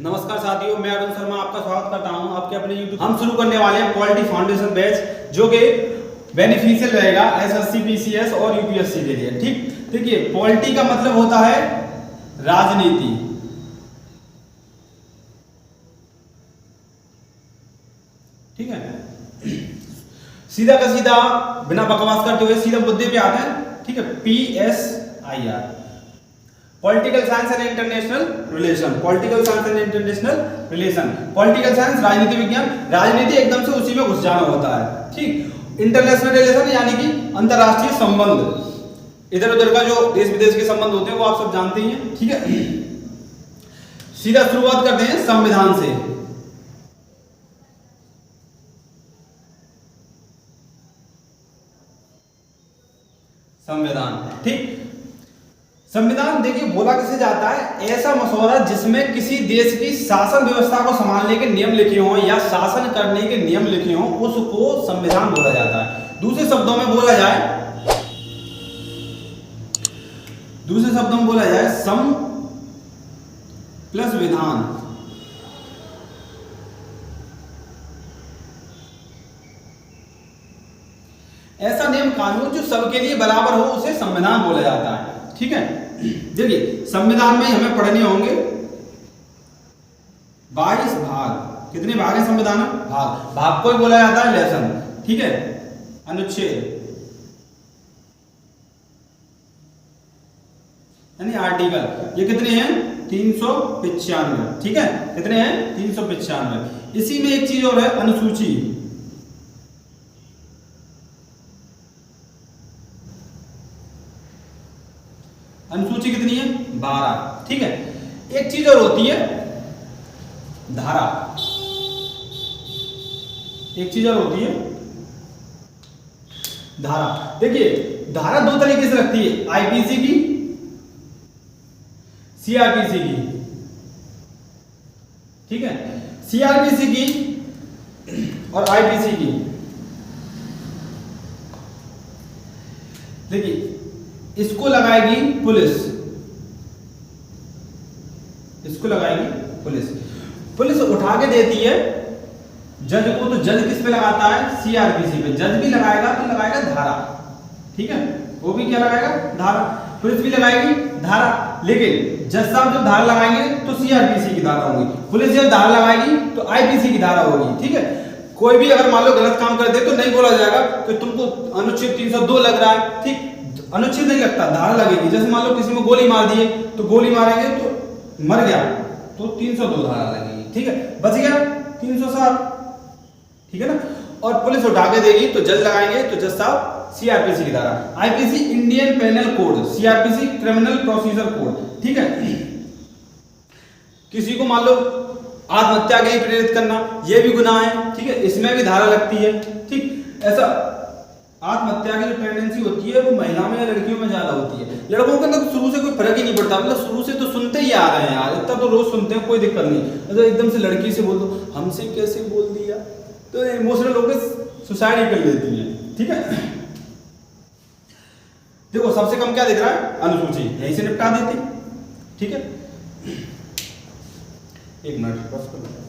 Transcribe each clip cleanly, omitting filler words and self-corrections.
नमस्कार साथियों, मैं अरुण शर्मा आपका स्वागत करता हूं आपके अपने YouTube। हम शुरू करने वाले हैं पॉलिटी फाउंडेशन बैच, जो कि बेनिफिशियल रहेगा एसएससी, पीसीएस और यूपीएससी के लिए। ठीक, देखिए पॉलिटी का मतलब होता है राजनीति। ठीक है, सीधा का सीधा बिना बकवास करते हुए सीधा मुद्दे पे आते हैं। ठीक है, PSIR political science and international relation. Political science and international relation, political science राजनीति विज्ञान, राजनीति एकदम से उसी में घुस जाना होता है। ठीक, इंटरनेशनल रिलेशन यानी कि अंतरराष्ट्रीय संबंध, इधर उधर का जो देश विदेश के संबंध होते हैं वो आप सब जानते ही हैं। ठीक है, सीधा शुरुआत करते हैं संविधान से। संविधान, ठीक, संविधान देखिए बोला किसे जाता है, ऐसा मसौदा जिसमें किसी देश की शासन व्यवस्था को संभालने के नियम लिखे हों या शासन करने के नियम लिखे हों, उसको संविधान बोला जाता है। दूसरे शब्दों में बोला जाए सम प्लस विधान। ऐसा नियम कानून जो सबके लिए बराबर हो उसे संविधान बोला जाता है। ठीक है, देखिए संविधान में हमें पढ़ने होंगे 22 भाग। कितने भाग हैं संविधान में? भाग को ही बोला जाता है लेसन। ठीक है, अनुच्छेद यानी आर्टिकल, ये कितने हैं? 395। ठीक है, कितने हैं? 395। इसी में एक चीज और है, अनुसूची। अनुसूची कितनी है? 12। ठीक है, एक चीज और होती है धारा। एक चीज और होती है धारा। देखिए धारा दो तरीके से लगती है, आईपीसी की, सीआरपीसी की। ठीक है, सीआरपीसी की और आईपीसी की। देखिए इसको लगाएगी पुलिस, इसको लगाएगी पुलिस। पुलिस उठा के देती है जज को, तो जज किस पे लगाता है? सीआरपीसी पे। जज भी लगाएगा तो लगाएगा धारा। ठीक है, वो भी क्या लगाएगा? धारा। पुलिस भी लगाएगी धारा, लेकिन जज साहब जब धारा लगाएंगे तो सीआरपीसी की धारा होगी, पुलिस जब धारा लगाएगी तो आईपीसी की धारा होगी। ठीक है, कोई भी अगर मान लो गलत काम कर दे तो नहीं बोला जाएगा कि तुमको अनुच्छेद 302 लग रहा है। ठीक, अनुच्छेद नहीं लगता, धारा लगेगी। जैसे मान लो किसी को गोली मार दिए तो गोली मारेंगे तो मर गया तो 302 धारा लगेगी। ठीक है, बच गया 307। ठीक है ना, और पुलिस उठा के देगी तो जज लगाएंगे तो जज साहब सीआरपीसी की धारा। IPC Indian penal code, CrPC criminal procedure code. ठीक है, किसी को मान लो आत्महत्या के लिए प्रेरित करना, यह भी गुनाह है। ठीक है, इसमें भी धारा लगती है। ठीक, ऐसा आत्महत्या की जो टेंडेंसी होती है वो महिला में या लड़कियों में ज्यादा होती है। लड़कों के अंदर तो शुरू से कोई फर्क ही नहीं पड़ता, मतलब शुरू से तो सुनते ही आ रहे हैं यार, इतना तो रोज सुनते हैं, कोई दिक्कत नहीं। अगर एकदम से लड़की से बोल दो हमसे कैसे बोल दिया तो इमोशनल होकर सुसाइड ही कर लेती है। ठीक है, देखो सबसे कम क्या दिख रहा है? अनुसूची, यहीं से निपटा देती। ठीक है, एक मिनट बस कर।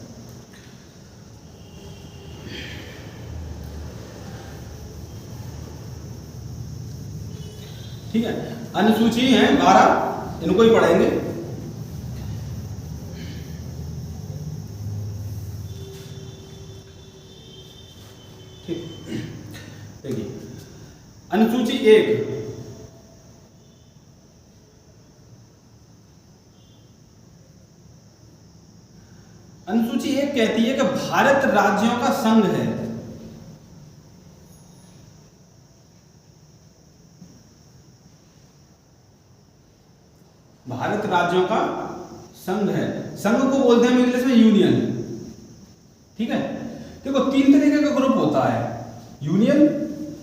ठीक है, अनुसूची है 12, इनको ही पढ़ेंगे। ठीक, देखिए अनुसूची 1, अनुसूची 1 कहती है कि भारत राज्यों का संघ है। भारत राज्यों का संघ है। संघ को बोलते हैं इंग्लिश में यूनियन। ठीक है, देखो 3 तरीके का ग्रुप होता है, यूनियन,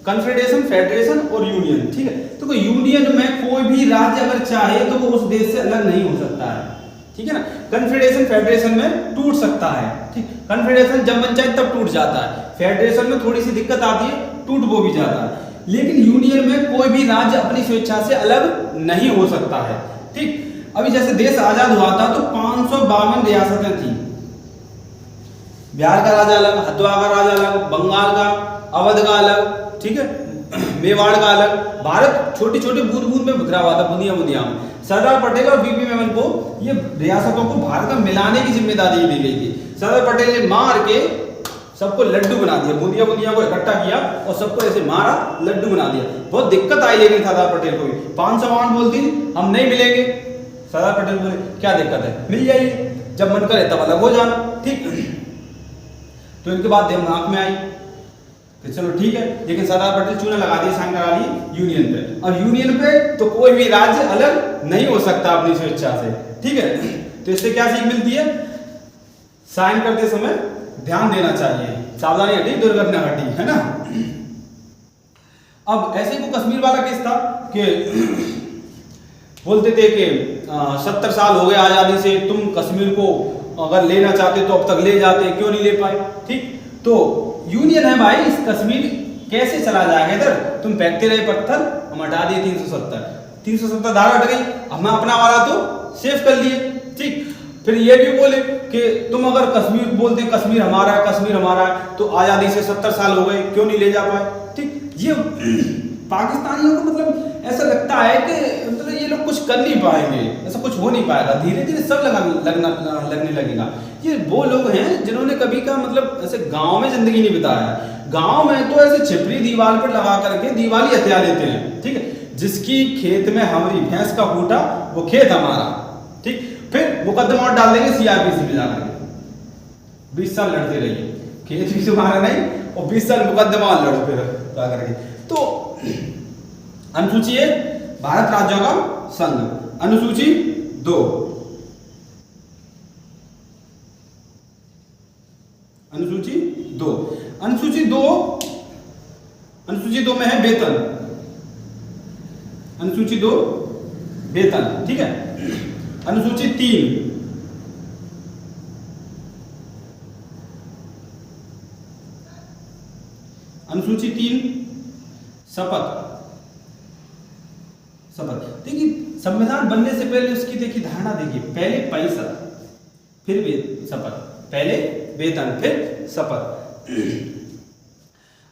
कन्फेडरेशन, फेडरेशन और यूनियन। ठीक है, तो यूनियन में कोई भी राज्य अगर चाहे तो वो उस देश से अलग नहीं हो सकता है। ठीक है ना, कन्फेडरेशन फेडरेशन में टूट सकता है। ठीक, कन्फेडरेशन जब बन जाए तब टूट जाता है, फेडरेशन में थोड़ी सी दिक्कत आती है, टूट वो भी जाता है। लेकिन यूनियन में कोई भी राज्य अपनी स्वेच्छा से अलग नहीं हो सकता है। ठीक, अभी जैसे देश आजाद हुआ था तो 552 रियासतें थी। बिहार का राजा अलग, हथुआ का राजा अलग, बंगाल का, अवध का अलग, ठीक है, मेवाड़ का अलग। भारत छोटी छोटी बूंद बूंद में बिखरा हुआ था, बुंदिया बुंदिया में। सरदार पटेल और बीपी मेमन को ये रियासतों को भारत में मिलाने की जिम्मेदारी दी गई थी। सरदार पटेल ने मार के सबको लड्डू बना दिया, बूंदिया बूंदिया को इकट्ठा किया और सबको ऐसे मारा, लड्डू बना दिया। बहुत दिक्कत आई लेकिन सरदार पटेल को भी 552 बोलती हम नहीं मिलेंगे। सरदार पटेल बोले क्या दिक्कत है, मिल जाइए, जब मन करे तब अलग हो जाना, ठीक। तो इनके बाद दिमाग में आई तो चलो ठीक है, लेकिन सरदार पटेल चूना लगा दिया, साइन करा ली यूनियन पे। और यूनियन पे तो कोई भी राज्य अलग नहीं हो सकता अपनी स्वेच्छा से, ठीक है। तो इससे क्या सीख मिलती है, साइन करते समय ध्यान देना चाहिए, सावधानी हटी दुर्घटना घटी, है ना। अब ऐसे को कश्मीर वाला केस था कि बोलते थे कि 70 साल हो गए आजादी से, तुम कश्मीर को अगर लेना चाहते तो अब तक ले जाते, क्यों नहीं ले पाए, ठीक। तो यूनियन है भाई, इस कश्मीर कैसे चला जाएगा इधर, तुम फेंकते रहे पत्थर, हम हटा दिए 370 धारा हट गई, हम अपना वाला तो सेव कर लिए, ठीक। फिर ये भी बोले कि तुम अगर कश्मीर बोलते कश्मीर हमारा है, कश्मीर हमारा है, तो आजादी से 70 साल हो गए, क्यों नहीं ले जा पाए, ठीक। ये पाकिस्तानियों को मतलब ऐसा लगता है कि मतलब ये लोग कुछ कर नहीं पाएंगे, ऐसा कुछ हो नहीं पाएगा, धीरे धीरे सब लगने लगेगा। ये वो लोग हैं जिन्होंने कभी का मतलब ऐसे गांव में जिंदगी नहीं बिताया। गांव में तो ऐसे छिपरी दीवार पर लगा करके दिवाली हथिया लेते हैं, ठीक है। जिसकी खेत में हमारी भैंस का फूटा वो खेत हमारा, ठीक। फिर मुकदमा डाल देंगे सीआरपीसी में जाकर, 20 साल लड़ते रहिए, खेत भी तुम्हारा नहीं और 20 साल मुकदमा लड़ो फिर जाकर के। तो अनुसूची 1 भारत राज्यों का संघ, अनुसूची 2 अनुसूची 2 में है वेतन, अनुसूची 2 वेतन, ठीक है। अनुसूची 3 शपथ। देखिए संविधान बनने से पहले उसकी देखिए धारणा देखिए, पहले पैसा फिर शपथ, पहले वेतन फिर शपथ।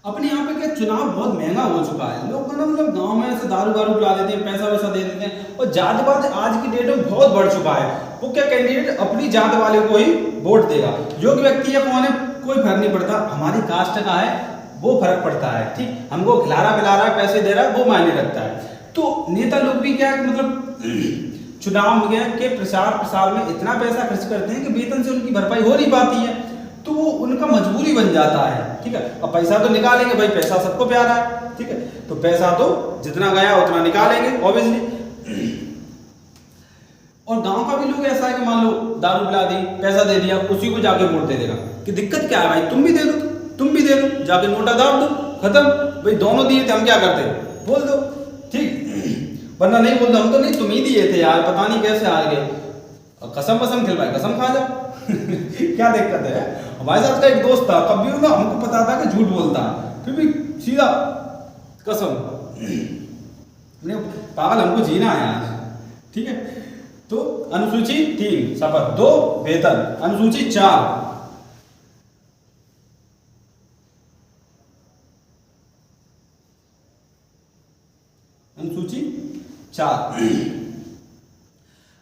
अपने यहाँ पे क्या चुनाव बहुत महंगा हो चुका है, लोग ना मतलब गांव में ऐसे दारू पिला देते हैं, पैसा वैसा दे देते हैं, और जातिवाद आज की डेट में बहुत बढ़ चुका है। वो क्या कैंडिडेट अपनी जात वाले को ही वोट देगा, योग्य व्यक्ति है कौन है कोई फर्क नहीं पड़ता, हमारी कास्ट का है वो फर्क पड़ता है, ठीक। हमको खिला रहा है, पैसे दे रहा है, वो मायने रखता है। तो नेता लोग भी क्या मतलब चुनाव के प्रसार में इतना पैसा खर्च करते हैं कि वेतन से उनकी भरपाई हो नहीं पाती है, तो वो उनका मजबूरी बन जाता है, ठीक है। अब पैसा तो निकालेंगे भाई, पैसा सबको प्यारा है, ठीक है। तो पैसा तो जितना गया उतना निकालेंगे ऑब्वियसली। और गांव का भी लोग ऐसा है कि मान लो दारू पिला दी, पैसा दे दिया, उसी को जाके वोट दे देगा, कि दिक्कत क्या है भाई, तुम भी दे दो, जाके नोटा दाब दो, खत्म भाई, दोनों दिए थे हम क्या करते, बोल दो, ठीक। वरना नहीं बोल दो हम तो नहीं, तुम ही दिए थे यार, पता नहीं कैसे आ गए, कसम खिलवाए, कसम खा जाओ। क्या दिक्कत है। हमारे साथ का एक दोस्त था, कभी ना हमको पता था कि झूठ बोलता है, फिर भी सीधा कसम। पागल, हमको जीना है आज, ठीक है। तो अनुसूची 3 शपथ, 2 वेतन, अनुसूची 4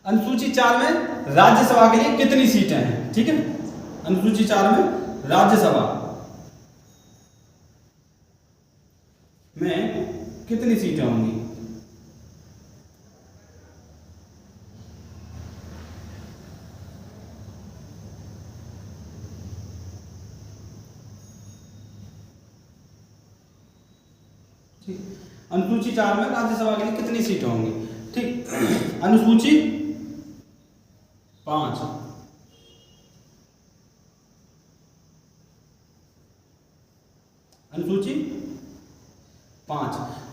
अनुसूची 4 में राज्यसभा के लिए कितनी सीटें हैं, ठीक है। अनुसूची 4 में राज्यसभा में कितनी सीटें होंगी, ठीक। अनुसूची 4 में राज्यसभा के लिए कितनी सीटें होंगी, ठीक। अनुसूची 5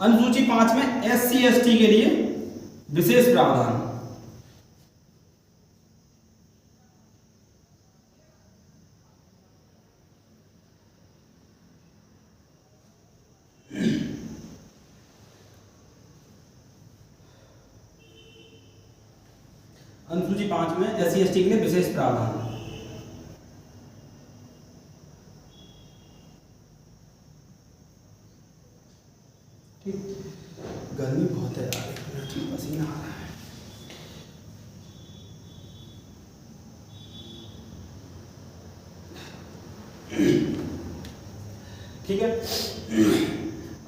अनुसूची 5 में SC ST के लिए विशेष प्रावधान, अनुसूची 5 में SC ST के लिए विशेष प्रावधान। ठीक, गर्मी बहुत है यार, एक मिनट में पसीना आ रहा है। ठीक है,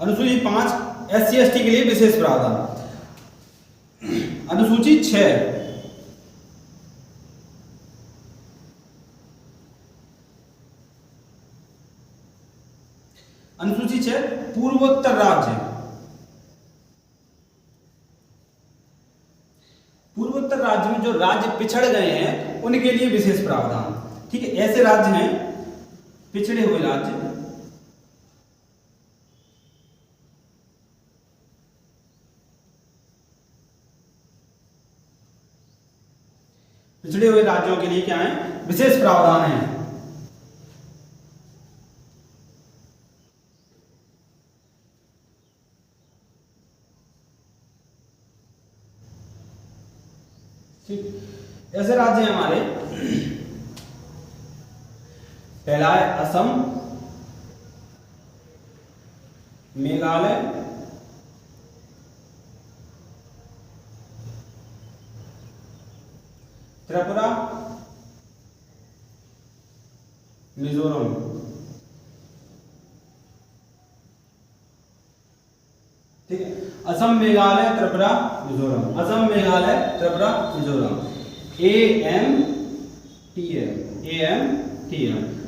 अनुसूची 5 SC ST के लिए विशेष प्रावधान। अनुसूची 6 अनुसूची 6 पूर्वोत्तर राज्य। पूर्वोत्तर राज्य में जो राज्य पिछड़ गए हैं उनके लिए विशेष प्रावधान। ठीक है, ऐसे राज्य हैं पिछड़े हुए राज्य, पिछड़े हुए राज्यों के लिए क्या है, विशेष प्रावधान है। ठीक, ऐसे राज्य हैं हमारे, पहला है असम, मेघालय, त्रिपुरा, मिजोरम। ठीक है, असम, मेघालय, त्रिपुरा, मिजोरम। असम, मेघालय, त्रिपुरा, मिजोरम। AMTM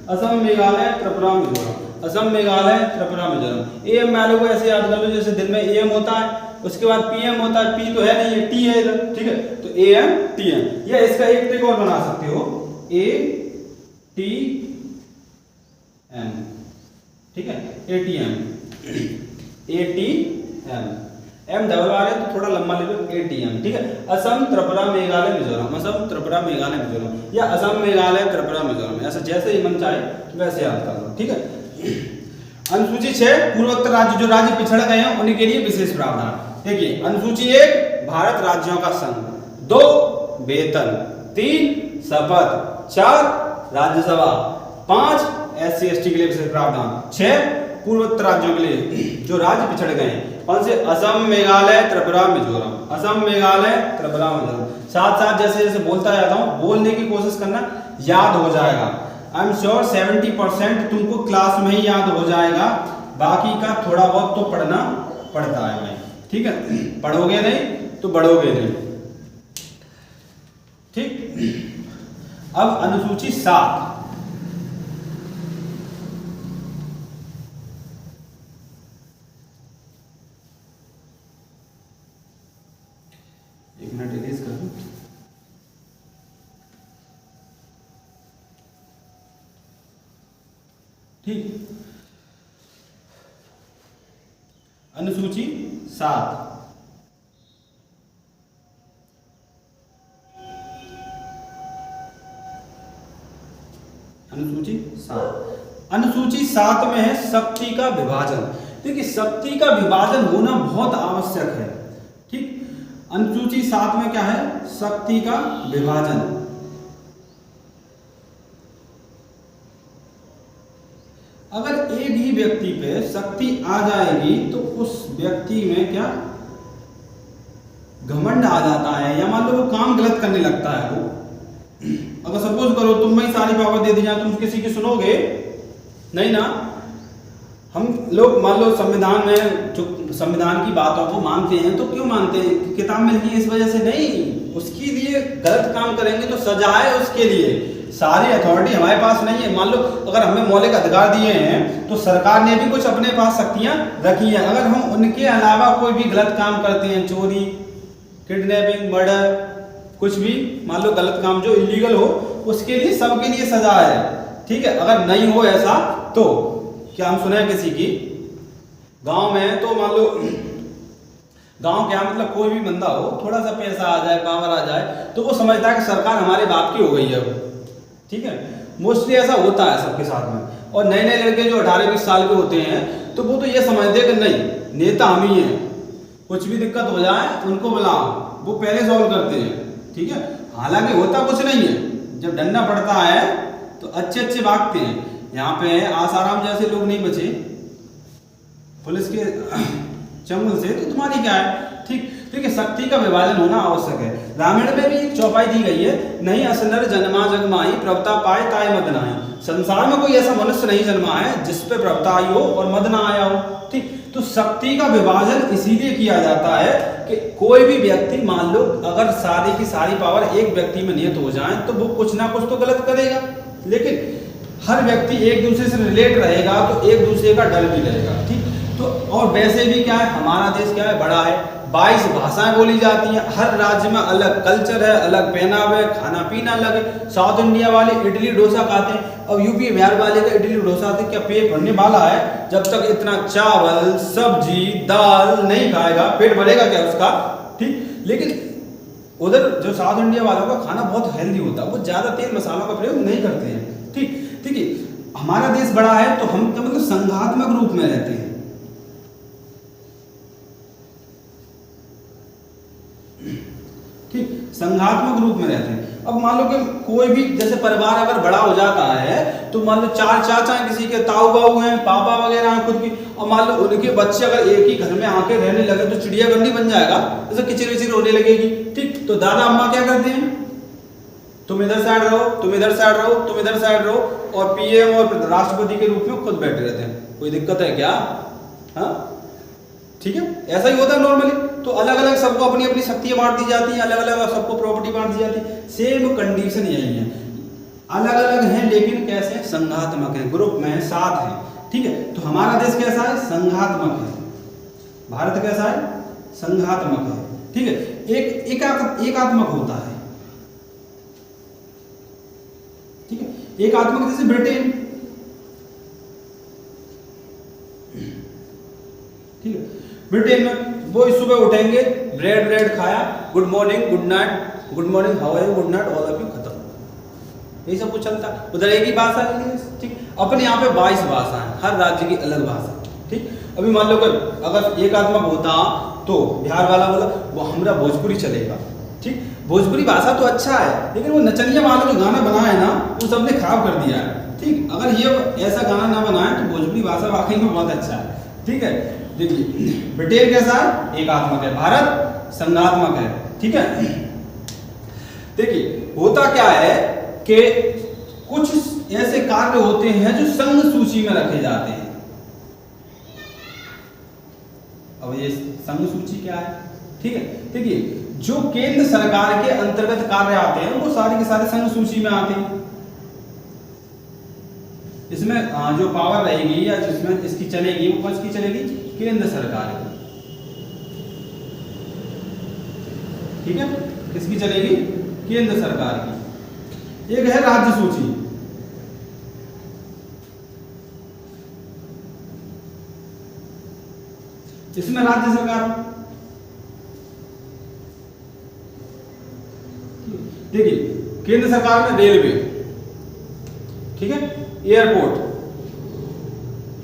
असम, मेघालय, त्रिपुरा, मिजोरम। असम, मेघालय, त्रिपुरा, मिजोरम। AM वालों को ऐसे याद कर लो जैसे दिन में AM होता है, उसके बाद PM होता है, P तो है नहीं, T है इधर। ठीक है, तो AMTM, या इसका एक ट्रिक और बना सकते हो, ATM। ठीक है, ATM M डबल आर है तो थोड़ा लंबा ले लो, ATM। ठीक है, असम, त्रिपुरा, मेघालय, मिजोरम। असम, त्रिपुरा, मेघालय, मिजोरम, या असम, मेघालय, त्रिपुरा, मिजोरम, ऐसा जैसे ही मन चाहे वैसे याद कर लो। ठीक है, अनुसूची 6 पूर्वोत्तर राज्य, जो राज्य पिछड़ गए हैं उनके लिए विशेष प्रावधान। देखिए, अनुसूची 1 भारत राज्यों का संघ, 2 वेतन, 3 शपथ, 4 राज्यसभा, 5 SC ST के लिए विशेष प्रावधान, 6 पूर्वोत्तर राज्यों के लिए जो राज्य पिछड़ गए हैं। कौन से? असम, मेघालय, त्रिपुरा, मिजोरम। असम, मेघालय, त्रिपुरा, मिजोरम। साथ साथ जैसे जैसे बोलता जाता हूँ, बोलने की कोशिश करना, याद हो जाएगा। आई एम श्योर 70% तुमको क्लास में ही याद हो जाएगा, बाकी का थोड़ा बहुत तो पढ़ना पड़ता है भाई। ठीक है, पढ़ोगे नहीं तो बढ़ोगे नहीं। ठीक, अब अनुसूची 7, एक मिनट रिलीज कर दूं। ठीक, अनुसूची 7, अनुसूची 7, अनुसूची 7 में है शक्ति का विभाजन। देखिए, शक्ति का विभाजन होना बहुत आवश्यक है। ठीक, अनुसूची 7 में क्या है? शक्ति का विभाजन। अगर एक ही व्यक्ति पे शक्ति आ जाएगी तो उस व्यक्ति में क्या घमंड आ जाता है, या मान लो वो काम गलत करने लगता है। वो अगर सपोज करो तुम में ही सारी पावर दे दी जाए, तुम किसी की सुनोगे नहीं ना। हम लोग मान लो संविधान में जो संविधान की बातों को मानते हैं, तो क्यों मानते हैं? किताब मिलती है इस वजह से नहीं, उसके लिए गलत काम करेंगे तो सजा है उसके लिए। सारी अथॉरिटी हमारे पास नहीं है। मान लो अगर हमें मौलिक अधिकार दिए हैं तो सरकार ने भी कुछ अपने पास शक्तियां रखी हैं। अगर हम उनके अलावा कोई भी गलत काम करते हैं, चोरी, किडनैपिंग, मर्डर, कुछ भी मान लो गलत काम जो इलीगल हो, उसके लिए सबके लिए सजा है। ठीक है, अगर नहीं हो ऐसा तो क्या हम सुने किसी की गांव में, तो मान लो गांव क्या मतलब कोई भी बंदा हो, थोड़ा सा पैसा आ जाए, पावर आ जाए, तो वो समझता है कि सरकार हमारे बाप की हो गई है। ठीक है, मोस्टली ऐसा होता है सबके साथ में। और नए नए लड़के जो 18-20 साल के होते हैं, तो वो तो ये समझते हैं कि नहीं नेता हम ही हैं, कुछ भी दिक्कत हो जाए उनको बुलाओ, वो पहले सॉल्व करते हैं। ठीक है। हालांकि होता कुछ नहीं है, जब डंडा पड़ता है तो अच्छे अच्छे भागते हैं। यहाँ पे आसाराम जैसे लोग नहीं बचे पुलिस के चंगुल से, तो तुम्हारी क्या है, ठीक। देखिए शक्ति का विभाजन होना आवश्यक है। रामायण में भी एक चौपाई दी गई है, नहीं असनर जन्मा जगमाई प्रभुता पाए ताय मद नाई। संसार में कोई ऐसा मनुष्य नहीं जन्मा है जिस पे प्रभुता आई हो और मद ना आया हो, ठीक। तो शक्ति का विभाजन इसीलिए किया जाता है कि कोई भी व्यक्ति, मान लो अगर सारी की सारी पावर एक व्यक्ति में नियत हो जाए तो वो कुछ ना कुछ तो गलत करेगा, लेकिन हर व्यक्ति एक दूसरे से रिलेट रहेगा तो एक दूसरे का डर भी रहेगा, ठीक। तो और वैसे भी क्या है, हमारा देश क्या है, बड़ा है, 22 भाषाएं बोली जाती हैं, हर राज्य में अलग कल्चर है, अलग पहनावा है, खाना पीना अलग है। साउथ इंडिया वाले इडली डोसा खाते हैं और यूपी बिहार वाले का इडली डोसा से क्या पेट भरने वाला है? जब तक इतना चावल सब्जी दाल नहीं खाएगा पेट भरेगा क्या उसका, ठीक। लेकिन उधर जो साउथ इंडिया वालों का खाना बहुत हेल्दी होता है, वो ज्यादा तेल मसालों का प्रयोग नहीं करते हैं, ठीक। ठीक है, हमारा देश बड़ा है तो हम क्या मतलब संघात्मक रूप में रहते हैं, ठीक, संघात्मक रूप में रहते हैं। अब मान लो कि कोई भी जैसे परिवार अगर बड़ा हो जाता है तो मान लो 4 चाचा हैं, किसी के ताऊ बाऊ हैं, पापा वगैरह हैं खुद की, और मान लो उनके बच्चे अगर एक ही घर में आके रहने लगे तो चिड़ियाघर नहीं बन जाएगा, जैसे किचिर विचिर होने लगेगी, ठीक। तो दादा अम्मा क्या करते हैं, तुम इधर साइड रहो, तुम इधर साइड रहो, तुम इधर साइड रहो, और पीएम और राष्ट्रपति के रूप में खुद बैठे रहते हैं। कोई दिक्कत है क्या? हाँ, ठीक है, ऐसा ही होता है नॉर्मली। तो अलग अलग सबको अपनी अपनी शक्तियां बांट दी जाती हैं, अलग अलग सबको प्रॉपर्टी बांट दी जाती है। सेम कंडीशन यही है, अलग अलग हैं लेकिन कैसे, संघात्मक है, ग्रुप में है, साथ है, ठीक है। तो हमारा देश कैसा है, संघात्मक है। भारत कैसा है, संघात्मक है, ठीक है। एकात्मक होता है, ठीक है। एकात्मक जैसे ब्रिटेन, ठीक है। ब्रिटेन में वो सुबह उठेंगे, ब्रेड खाया, good morning, good night, good morning, how are you, good night, all of you, खत्म, यही सब कुछ चलता। उधर एक ही भाषा है, ठीक। अपने यहाँ पे 22 भाषा है, हर राज्य की अलग भाषा, ठीक। अभी मान लो कि अगर एकात्मक होता तो बिहार वाला बोला वो हमारा भोजपुरी चलेगा, ठीक। भोजपुरी भाषा तो अच्छा है, लेकिन वो नचनिया वाला जो गाना बना है ना, वो सबने खराब कर दिया है, ठीक। अगर ये ऐसा गाना ना बनाए तो भोजपुरी भाषा वाकई में बहुत अच्छा है, ठीक है। देखिए ब्रिटेन कैसा है, एकात्मक है, भारत संघात्मक है, ठीक है। देखिए होता क्या है कि कुछ ऐसे कार्य होते हैं जो संघ सूची में रखे जाते हैं। अब ये संघ सूची क्या है, ठीक है। देखिए जो केंद्र सरकार के अंतर्गत कार्य आते हैं वो सारे के सारे संघ सूची में आते हैं। इसमें जो पावर रहेगी या जिसमें इसकी चलेगी वो किसकी चलेगी, केंद्र सरकार की, ठीक है। किसकी चलेगी, केंद्र सरकार की। एक है राज्य सूची, इसमें राज्य सरकार, देखिए केंद्र सरकार में रेलवे, ठीक है, एयरपोर्ट,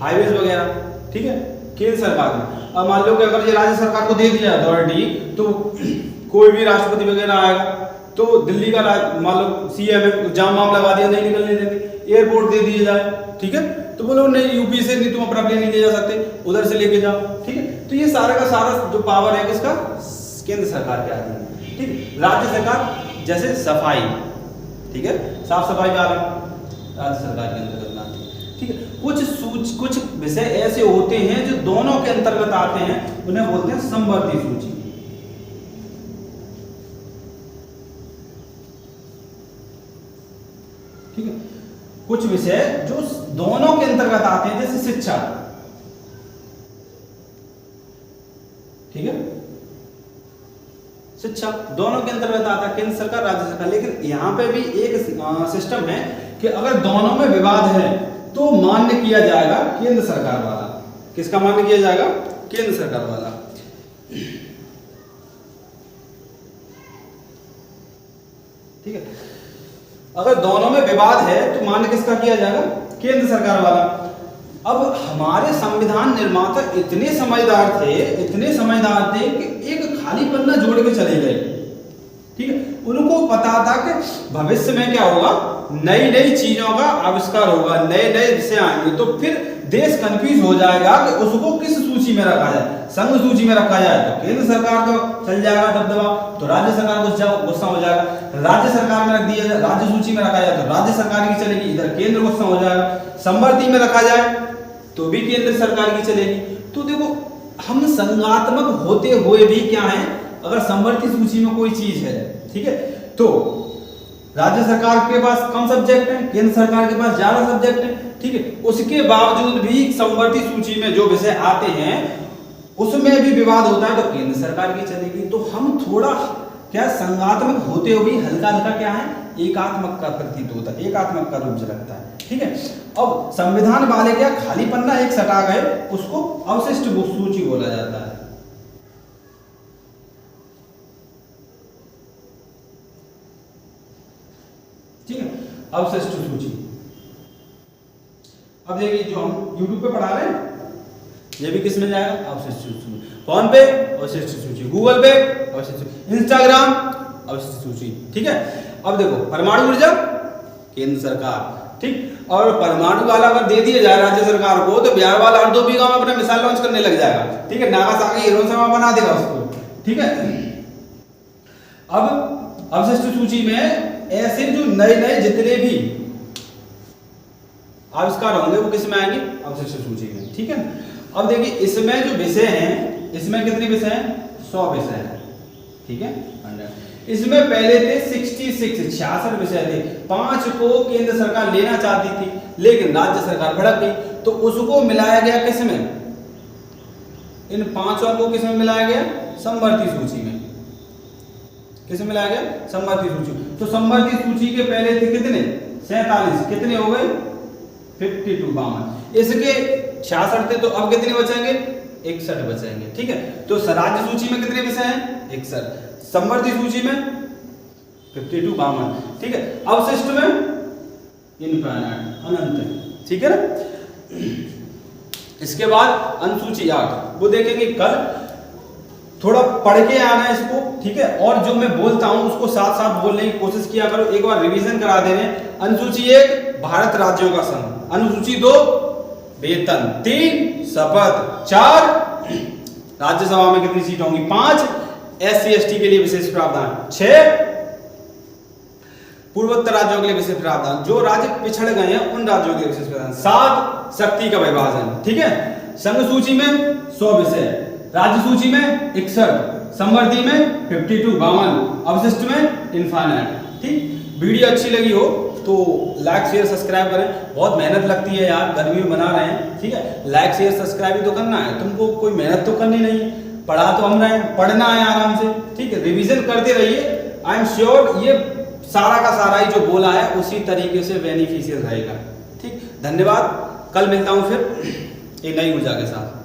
हाईवेज वगैरह, ठीक है, केंद्र सरकार में। अब मान लो कि अगर ये राज्य सरकार को दे दिया अथॉरिटी तो कोई भी राष्ट्रपति वगैरह आएगा तो दिल्ली का मान लो सीएम है, जाम वाम लगा दिया, नहीं निकलने देंगे। एयरपोर्ट दे दिया जाए, ठीक है, तो बोलो नहीं यूपी से नहीं, तुम अपना प्लेन नहीं ले जा सकते, उधर से लेके जाओ, ठीक है। तो ये सारा का सारा जो पावर है किसका, केंद्र सरकार के आती है, ठीक है। राज्य सरकार जैसे सफाई, ठीक है, साफ सफाई का राज्य सरकार के अंतर्गत आती है, ठीक है। कुछ विषय ऐसे होते हैं जो दोनों के अंतर्गत आते हैं, उन्हें बोलते हैं समवर्ती सूची, ठीक है। कुछ विषय जो दोनों के अंतर्गत आते हैं जैसे शिक्षा, ठीक है, शिक्षा दोनों के अंतर्गत आता है, केंद्र सरकार राज्य सरकार। लेकिन यहाँ पे भी एक सिस्टम है कि अगर दोनों में विवाद है तो मान्य किया जाएगा केंद्र सरकार वाला। किसका मान्य किया जाएगा, केंद्र सरकार वाला, ठीक है। अगर दोनों में विवाद है तो मान्य किसका किया जाएगा, केंद्र सरकार वाला। अब हमारे संविधान निर्माता इतने समझदार थे कि एक खाली पन्ना जोड़ के चले गए, ठीक है। उनको पता था कि भविष्य में क्या होगा, नई नई चीजों का आविष्कार होगा, नए नए विषय आएंगे, तो फिर देश कंफ्यूज हो जाएगा कि उसको किस सूची में रखा जाए। संघ सूची में रखा जाए तो केंद्र सरकार को चल जाएगा दबदबा, तो राज्य सरकार गुस्सा हो जाएगा। राज्य सरकार में रख दिया जाए, राज्य सूची में रखा जाए तो राज्य सरकार की चलेगी, इधर केंद्र गुस्सा हो जाएगा। समवर्ती में रखा जाए तो भी केंद्र सरकार की चलेगी। तो देखो, हम संघात्मक होते हुए भी क्या है, अगर समवर्ती सूची में कोई चीज है, ठीक है, तो राज्य सरकार के पास कम सब्जेक्ट है, केंद्र सरकार के पास ज्यादा सब्जेक्ट है, ठीक है, उसके बावजूद भी समवर्ती सूची में जो विषय आते हैं उसमें भी विवाद होता है तो केंद्र सरकार की चलेगी। तो हम थोड़ा क्या संघात्मक होते हुए भी हल्का हल्का क्या है, एकात्मक का प्रतीत होता है, एकात्मक का रूप झलकता है, ठीक है। अब संविधान वाले क्या खाली पन्ना एक सटा गए, उसको अवशिष्ट सूची बोला जाता है। ठीक है, अवशिष्ट सूची। अब देखिए, जो हम YouTube पे पढ़ा रहे हैं ये भी किस में जाएगा, अवशिष्ट सूची। फोन पे अवशिष्ट सूची, गूगल पे अवशिष्ट सूची, इंस्टाग्राम अवशिष्ट सूची, ठीक है। अब देखो, परमाणु ऊर्जा केंद्र सरकार, ठीक, और परमाणु वाला अगर दे दिया जाए राज्य सरकार को तो बिहार वाला हर 2 बीघा में अपना मिसाइल लॉन्च करने लग जाएगा, ठीक है, नागासाकी हिरोशिमा बना देगा उसको, ठीक है। अब अवशिष्ट सूची में ऐसे जो नए नए जितने भी आविष्कार होंगे वो किस में आएंगे, अवशिष्ट सूची में, ठीक है। अब देखिए, इसमें जो विषय हैं, इसमें कितने विषय हैं, 100 विषय हैं, ठीक है। इसमें पहले थे 66 विषय थे, 5 को केंद्र सरकार लेना चाहती थी लेकिन राज्य सरकार भड़क गई, तो उसको मिलाया गया किसमें, इन 5 को किसमें मिलाया गया, समवर्ती सूची में। किसे मिलाया गया, समवर्ती सूची। तो समवर्ती सूची के पहले थे कितने, 47, कितने हो गए, 52, 52। इसके 66 थे तो अब कितने बचेंगे, 61 बचेंगे, ठीक है। तो राज्य सूची में कितने विषय हैं, 61, समवर्ती सूची में 52, 52, ठीक है। अवशिष्ट में इनफाइनाइट, अनंत, ठीक है ना। इसके बाद अनुसूची 8, वो देखेंगे कल, थोड़ा पढ़ के आना है इसको, ठीक है। और जो मैं बोलता हूं उसको साथ साथ बोलने की कोशिश किया करो, एक बार रिवीजन करा देने। अनुसूची 1 भारत राज्यों का संघ, अनुसूची 2 वेतन, 3 शपथ, 4 राज्यसभा में कितनी सीट होंगी, 5 SC ST के लिए विशेष प्रावधान, 6 पूर्वोत्तर राज्यों के लिए विशेष प्रावधान, जो राज्य पिछड़ गए हैं उन राज्यों के लिए विशेष प्रावधान, 7 शक्ति का विभाजन, ठीक है। संघ सूची में 100 विषय, राज्य सूची में 61, समवर्ती में 52, 52, अवशिष्ट में इनफाइनाइट, ठीक। वीडियो अच्छी लगी हो तो लाइक शेयर सब्सक्राइब करें, बहुत मेहनत लगती है यार, गर्मी में बना रहे हैं, ठीक है। लाइक शेयर सब्सक्राइब तो करना है, तुमको कोई मेहनत तो करनी नहीं है, पढ़ा तो हम रहे हैं, पढ़ना है आराम से, ठीक है, रिवीजन करते रहिए। आई एम श्योर ये सारा का सारा ही जो बोला है उसी तरीके से बेनिफिशियल रहेगा, ठीक। धन्यवाद, कल मिलता हूं फिर एक नई ऊर्जा के साथ।